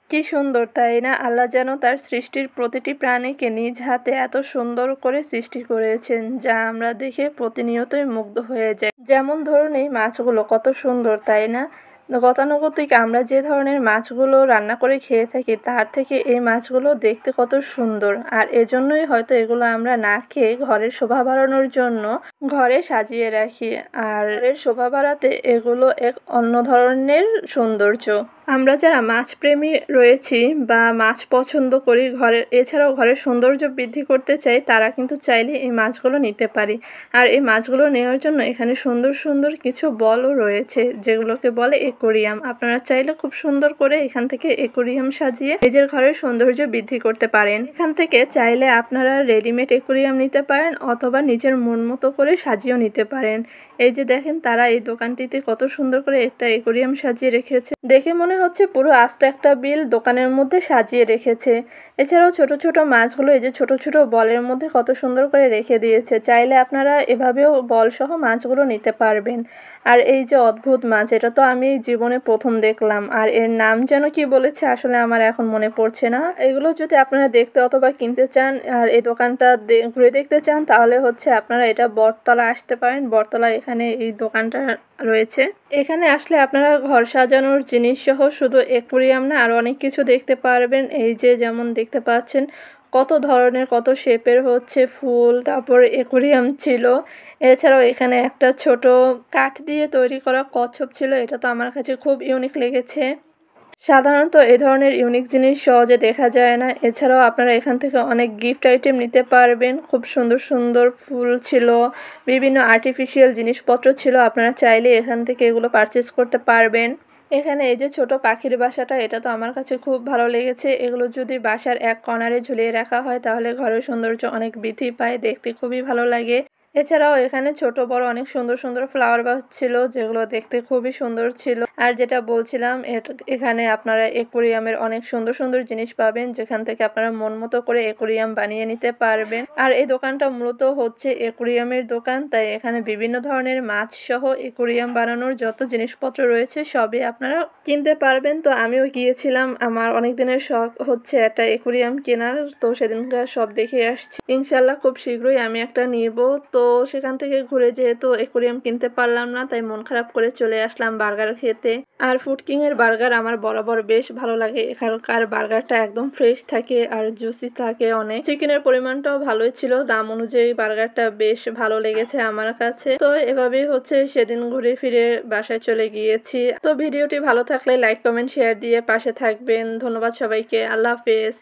কি সুন্দর তাই না? আল্লাহ যেন তার সৃষ্টির প্রতিটি প্রাণীকে নিজ হাতে এত সুন্দর করে সৃষ্টি করেছেন, যা আমরা দেখে প্রতিনিয়তই মুগ্ধ হয়ে যাই। যেমন ধরুন এই মাছগুলো কত সুন্দর তাই না? গতানুগতিক আমরা যে ধরনের মাছগুলো রান্না করে খেয়ে থাকি তার থেকে এই মাছগুলো দেখতে কত সুন্দর, আর এজন্যই হয়তো এগুলো আমরা না খেয়ে ঘরের শোভা বাড়ানোর জন্য ঘরে সাজিয়ে রাখি। আর এর শোভা বাড়াতে এগুলো এক অন্য ধরনের সৌন্দর্য। আমরা যারা মাছপ্রেমী রয়েছি বা মাছ পছন্দ করি এছাড়াও ঘরের সৌন্দর্য বৃদ্ধি করতে চাই, তারা কিন্তু চাইলে এই মাছগুলো নিতে পারি। আর এই মাছগুলো নেওয়ার জন্য এখানে সুন্দর সুন্দর কিছু বলও রয়েছে, যেগুলোকে বলে অ্যাকোয়ারিয়াম। আপনারা চাইলে খুব সুন্দর করে এখান থেকে অ্যাকোয়ারিয়াম সাজিয়ে নিজের ঘরের সৌন্দর্য বৃদ্ধি করতে পারেন। এখান থেকে চাইলে আপনারা রেডিমেড অ্যাকোয়ারিয়াম নিতে পারেন অথবা নিজের মন মতো করে সাজিয়েও নিতে পারেন। এই যে দেখেন, তারা এই দোকানটিতে কত সুন্দর করে একটা অ্যাকোয়ারিয়াম সাজিয়ে রেখেছে, দেখে মনে হচ্ছে পুরো আস্ত একটা বিল দোকানের মধ্যে সাজিয়ে রেখেছে। এছাড়াও ছোট ছোট মাছগুলো এই যে ছোট ছোট বলের মধ্যে কত সুন্দর করে রেখে দিয়েছে, চাইলে আপনারা এভাবেও বল সহ মাছগুলো নিতে পারবেন। আর এই যে অদ্ভুত মাছ, এটা তো আমি জীবনে প্রথম দেখলাম, আর এর নাম যেন কি বলেছে আসলে আমার এখন মনে পড়ছে না। এগুলো যদি আপনারা দেখতে অথবা কিনতে চান আর এই দোকানটা ঘুরে দেখতে চান, তাহলে হচ্ছে আপনারা এটা বটতলা আসতে পারেন। বটতলা এখানে এই দোকানটা রয়েছে। এখানে আসলে আপনারা ঘর সাজানোর জিনিস সহ শুধু অ্যাকোয়ারিয়াম না আরও অনেক কিছু দেখতে পারবেন। এই যে যেমন দেখতে পাচ্ছেন কত ধরনের কত শেপের হচ্ছে ফুল, তারপর অ্যাকোয়ারিয়াম ছিল। এছাড়াও এখানে একটা ছোট কাঠ দিয়ে তৈরি করা কচ্ছপ ছিল, এটা তো আমার কাছে খুব ইউনিক লেগেছে। সাধারণত এই ধরনের ইউনিক জিনিস সহজে দেখা যায় না। এছাড়াও আপনারা এখান থেকে অনেক গিফট আইটেম নিতে পারবেন। খুব সুন্দর সুন্দর ফুল ছিল, বিভিন্ন আর্টিফিশিয়াল জিনিসপত্র ছিল, আপনারা চাইলে এখান থেকে এগুলো পারচেস করতে পারবেন। এখানে এই যে ছোট পাখির বাসাটা, এটা তো আমার কাছে খুব ভালো লেগেছে। এগুলো যদি বাসার এক কর্নারে ঝুলিয়ে রাখা হয় তাহলে ঘরের সৌন্দর্য অনেক বৃদ্ধি পায়, দেখতে খুবই ভালো লাগে। এছাড়াও এখানে ছোট বড় অনেক সুন্দর সুন্দর ফ্লাওয়ার ভাস ছিল, যেগুলো দেখতে খুবই সুন্দর ছিল। আর যেটা বলছিলাম, এখানে আপনারা অ্যাকোয়ারিয়ামের অনেক সুন্দর সুন্দর জিনিস পাবেন, যেখান থেকে আপনারা মন মতো করে অ্যাকোয়ারিয়াম বানিয়ে নিতে পারবেন। আর এই দোকানটা মূলত হচ্ছে অ্যাকোয়ারিয়ামের দোকান, তাই এখানে বিভিন্ন ধরনের মাছ সহ অ্যাকোয়ারিয়াম বানানোর যত জিনিসপত্র রয়েছে সবই আপনারা কিনতে পারবেন। তো আমিও গিয়েছিলাম, আমার অনেক দিনের শখ হচ্ছে একটা অ্যাকোয়ারিয়াম কেনার, তো সেদিনকার সব দেখে আসছি। ইনশাল্লাহ খুব শীঘ্রই আমি একটা নিব। তো সেখান থেকে ঘুরে যেহেতু অ্যাকোয়ারিয়াম কিনতে পারলাম না, তাই মন খারাপ করে চলে আসলাম বার্গার খেতে। আর ফুড কিং এর বার্গার আমার বরাবর বেশ ভালো লাগে। এখানকার বার্গারটা একদম ফ্রেশ থাকে আর জুসি থাকে অনেক। চিকেনের পরিমাণটাও ভালোই ছিল, দাম অনুযায়ী বার্গারটা বেশ ভালো লেগেছে আমার কাছে। তো এভাবেই হচ্ছে সেদিন ঘুরে ফিরে বাসায় চলে গিয়েছি। তো ভিডিওটি ভালো থাকলে লাইক কমেন্ট শেয়ার দিয়ে পাশে থাকবেন। ধন্যবাদ সবাইকে। আল্লাহ হাফেজ।